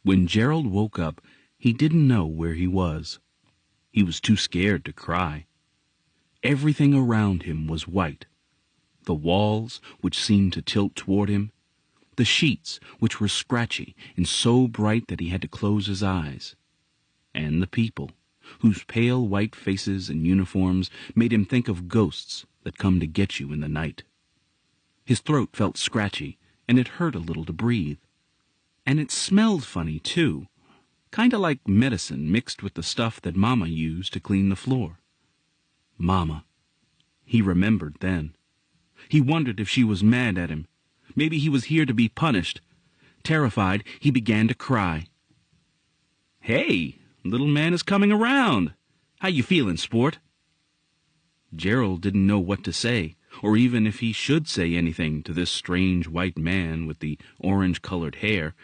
When Gerald woke up, he didn't know where he was. He was too scared to cry. Everything around him was white. The walls, which seemed to tilt toward him, the sheets, which were scratchy and so bright that he had to close his eyes, and the people, whose pale white faces and uniforms made him think of ghosts that come to get you in the night. His throat felt scratchy, and it hurt a little to breathe. And it smelled funny, too, kind of like medicine mixed with the stuff that Mama used to clean the floor. Mama. He remembered then. He wondered if she was mad at him. Maybe he was here to be punished. Terrified, he began to cry. "Hey, little man is coming around. How you feeling, sport?" Gerald didn't know what to say, or even if he should say anything to this strange white man with the orange-colored hair,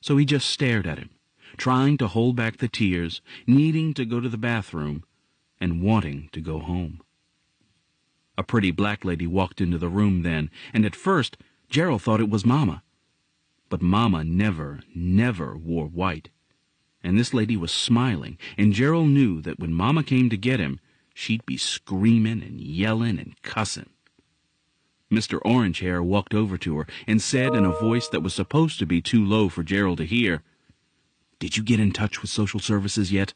so he just stared at him, trying to hold back the tears, needing to go to the bathroom, and wanting to go home. A pretty black lady walked into the room then, and at first Gerald thought it was Mama. But Mama never wore white. And this lady was smiling, and Gerald knew that when Mama came to get him, she'd be screaming and yelling and cussing. Mr. Orangehair walked over to her and said in a voice that was supposed to be too low for Gerald to hear, "Did you get in touch with social services yet?"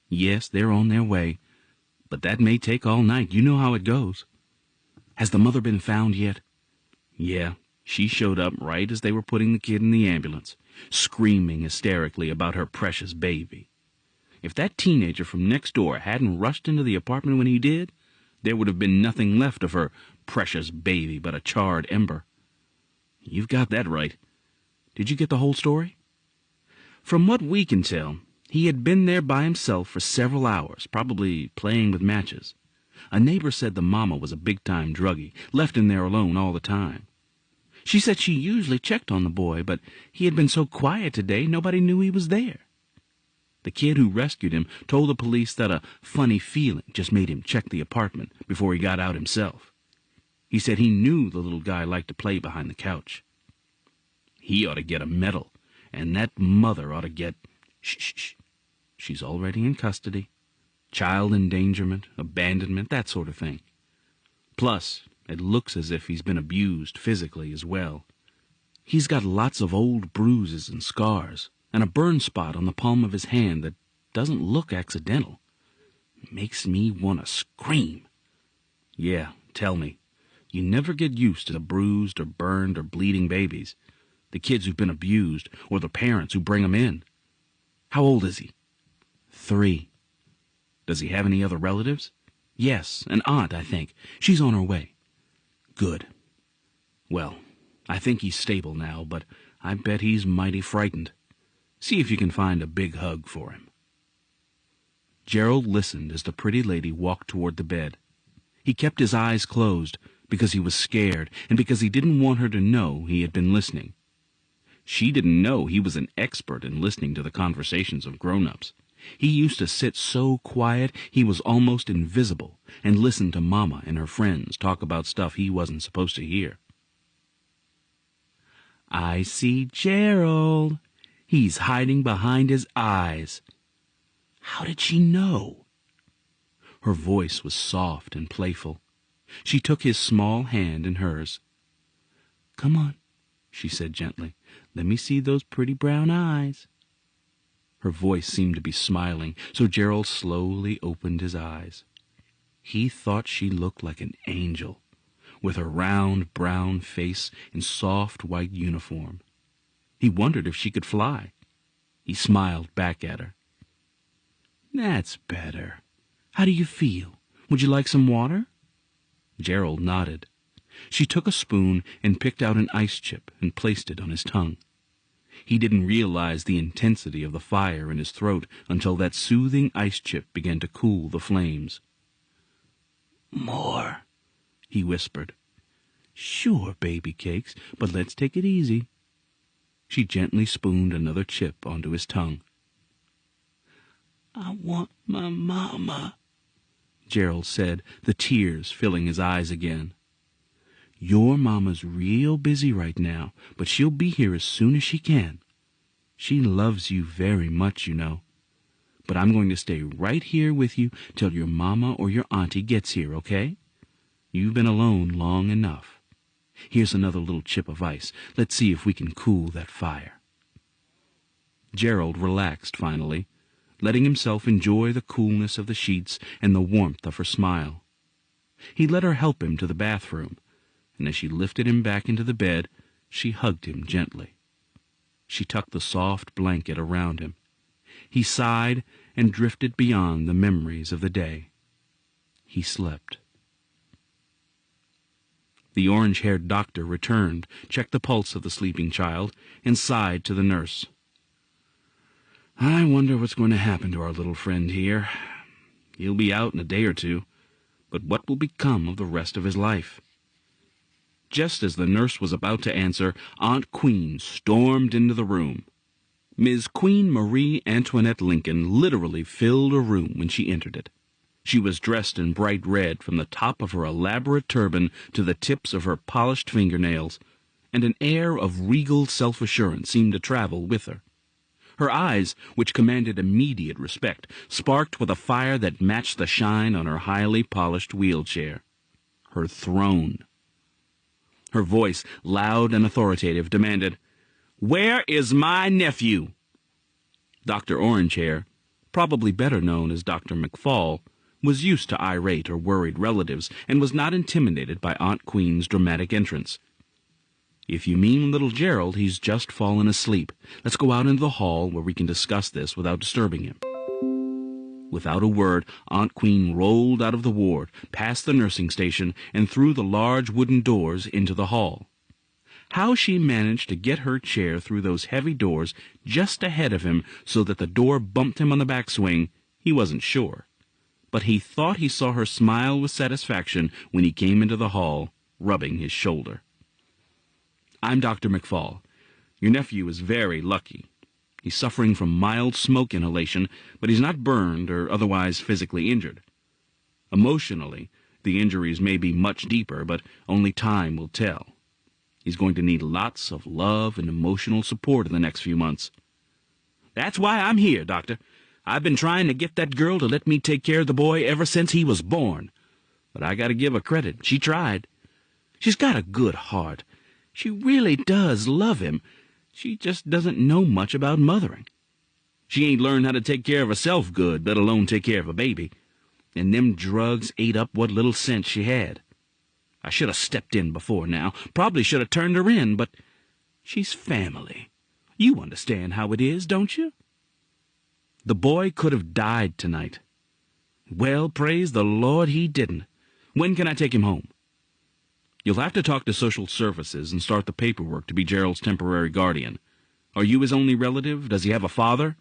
"Yes, they're on their way. But that may take all night. You know how it goes." "Has the mother been found yet?" "Yeah, she showed up right as they were putting the kid in the ambulance, screaming hysterically about her precious baby. If that teenager from next door hadn't rushed into the apartment when he did, there would have been nothing left of her precious baby but a charred ember." "You've got that right. Did you get the whole story?" "From what we can tell, he had been there by himself for several hours, probably playing with matches. A neighbor said the mama was a big-time druggie, left him there alone all the time. She said she usually checked on the boy, but he had been so quiet today nobody knew he was there. The kid who rescued him told the police that a funny feeling just made him check the apartment before he got out himself. He said he knew the little guy liked to play behind the couch. He ought to get a medal, and that mother ought to get... Shh. She's already in custody. Child endangerment, abandonment, that sort of thing. Plus, it looks as if he's been abused physically as well. He's got lots of old bruises and scars, and a burn spot on the palm of his hand that doesn't look accidental. Makes me want to scream. Yeah, tell me. You never get used to the bruised or burned or bleeding babies, the kids who've been abused, or the parents who bring them in. How old is he? 3. Does he have any other relatives? Yes, an aunt, I think. She's on her way. Good. Well, I think he's stable now, but I bet he's mighty frightened. See if you can find a big hug for him." Gerald listened as the pretty lady walked toward the bed. He kept his eyes closed because he was scared and because he didn't want her to know he had been listening. She didn't know he was an expert in listening to the conversations of grown-ups. He used to sit so quiet he was almost invisible and listen to Mama and her friends talk about stuff he wasn't supposed to hear. "I see Gerald. He's hiding behind his eyes." How did she know? Her voice was soft and playful. She took his small hand in hers. "Come on," she said gently. "Let me see those pretty brown eyes." Her voice seemed to be smiling, so Gerald slowly opened his eyes. He thought she looked like an angel, with her round brown face and soft white uniform. He wondered if she could fly. He smiled back at her. "That's better. How do you feel? Would you like some water?" Gerald nodded. She took a spoon and picked out an ice chip and placed it on his tongue. He didn't realize the intensity of the fire in his throat until that soothing ice chip began to cool the flames. "More," he whispered. "Sure, baby cakes, but let's take it easy." She gently spooned another chip onto his tongue. "I want my mama," Gerald said, the tears filling his eyes again. "Your mama's real busy right now, but she'll be here as soon as she can." She loves you very much, you know. But I'm going to stay right here with you till your mama or your auntie gets here, okay? You've been alone long enough. Here's another little chip of ice. Let's see if we can cool that fire." Gerald relaxed finally, letting himself enjoy the coolness of the sheets and the warmth of her smile. He let her help him to the bathroom, and as she lifted him back into the bed, she hugged him gently. She tucked the soft blanket around him. He sighed and drifted beyond the memories of the day. He slept. The orange-haired doctor returned, checked the pulse of the sleeping child, and sighed to the nurse. "I wonder what's going to happen to our little friend here. He'll be out in a day or two, but what will become of the rest of his life?" Just as the nurse was about to answer, Aunt Queen stormed into the room. Ms. Queen Marie Antoinette Lincoln literally filled a room when she entered it. She was dressed in bright red from the top of her elaborate turban to the tips of her polished fingernails, and an air of regal self-assurance seemed to travel with her. Her eyes, which commanded immediate respect, sparked with a fire that matched the shine on her highly polished wheelchair. Her throne. Her voice, loud and authoritative, demanded, "Where is my nephew?" Dr. Orangehair, probably better known as Dr. McFall, was used to irate or worried relatives and was not intimidated by Aunt Queen's dramatic entrance. "If you mean little Gerald, he's just fallen asleep. Let's go out into the hall where we can discuss this without disturbing him." Without a word, Aunt Queen rolled out of the ward, past the nursing station, and through the large wooden doors into the hall. How she managed to get her chair through those heavy doors just ahead of him so that the door bumped him on the backswing, he wasn't sure. But he thought he saw her smile with satisfaction when he came into the hall, rubbing his shoulder. "I'm Dr. McFall. Your nephew is very lucky. He's suffering from mild smoke inhalation, but he's not burned or otherwise physically injured. Emotionally, the injuries may be much deeper, but only time will tell. He's going to need lots of love and emotional support in the next few months." "That's why I'm here, Doctor. I've been trying to get that girl to let me take care of the boy ever since he was born. But I gotta give her credit. She tried. She's got a good heart. She really does love him. She just doesn't know much about mothering. She ain't learned how to take care of herself good, let alone take care of a baby. And them drugs ate up what little sense she had. I should have stepped in before now. Probably should have turned her in, but she's family. You understand how it is, don't you? The boy could have died tonight. Well, praise the Lord he didn't. When can I take him home?" "You'll have to talk to social services and start the paperwork to be Gerald's temporary guardian. Are you his only relative? Does he have a father?"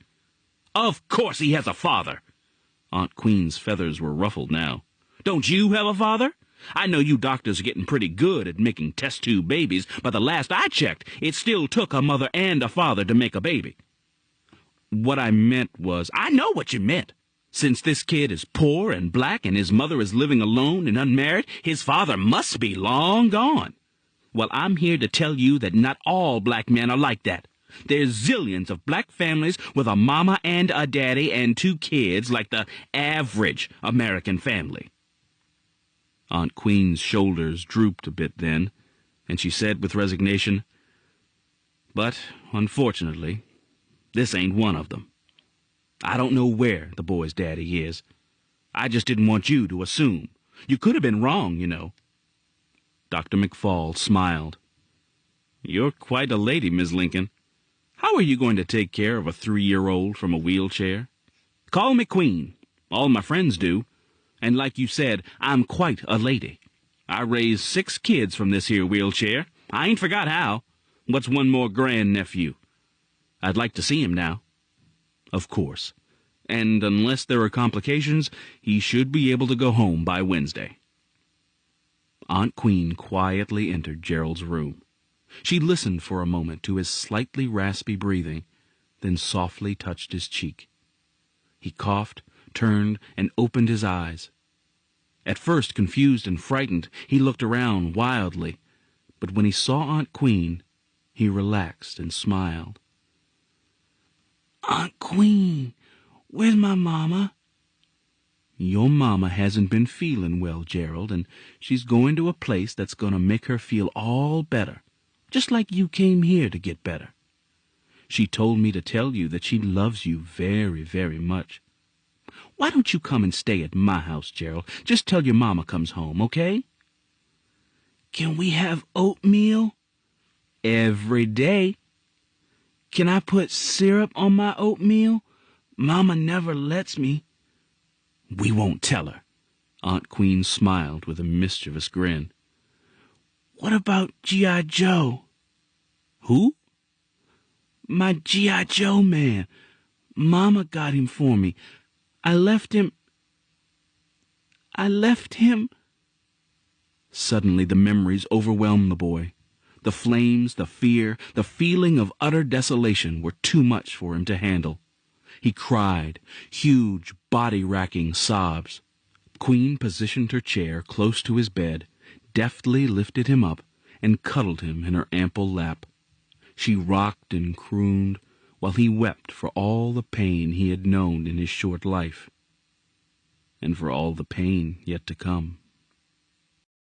"Of course he has a father!" Aunt Queen's feathers were ruffled now. "Don't you have a father? I know you doctors are getting pretty good at making test-tube babies, but the last I checked, it still took a mother and a father to make a baby." "What I meant was—" "I know what you meant. Since this kid is poor and black and his mother is living alone and unmarried, his father must be long gone. Well, I'm here to tell you that not all black men are like that. There's zillions of black families with a mama and a daddy and 2 kids like the average American family." Aunt Queen's shoulders drooped a bit then, and she said with resignation, "But, unfortunately, this ain't one of them. I don't know where the boy's daddy is. I just didn't want you to assume. You could have been wrong, you know." Dr. McFall smiled. "You're quite a lady, Miss Lincoln. How are you going to take care of a 3-year-old from a wheelchair? Call me Queen. All my friends do. And like you said, I'm quite a lady. I raised 6 kids from this here wheelchair. I ain't forgot how. What's one more grandnephew? I'd like to see him now." "Of course. And unless there are complications, he should be able to go home by Wednesday." Aunt Queen quietly entered Gerald's room. She listened for a moment to his slightly raspy breathing, then softly touched his cheek. He coughed, turned, and opened his eyes. At first, confused and frightened, he looked around wildly, but when he saw Aunt Queen, he relaxed and smiled. Aunt Queen, where's my mama? Your mama hasn't been feeling well, Gerald, and she's going to a place that's going to make her feel all better, just like you came here to get better. She told me to tell you that she loves you very, very much. Why don't you come and stay at my house, Gerald? Just tell your mama comes home, okay? Can we have oatmeal? Every day. Can I put syrup on my oatmeal? Mama never lets me. We won't tell her. Aunt Queen smiled with a mischievous grin. What about G.I. Joe? Who? My G.I. Joe man. Mama got him for me. I left him. Suddenly the memories overwhelmed the boy. The flames, the fear, the feeling of utter desolation were too much for him to handle. He cried, huge, body-racking sobs. Queen positioned her chair close to his bed, deftly lifted him up, and cuddled him in her ample lap. She rocked and crooned, while he wept for all the pain he had known in his short life, and for all the pain yet to come.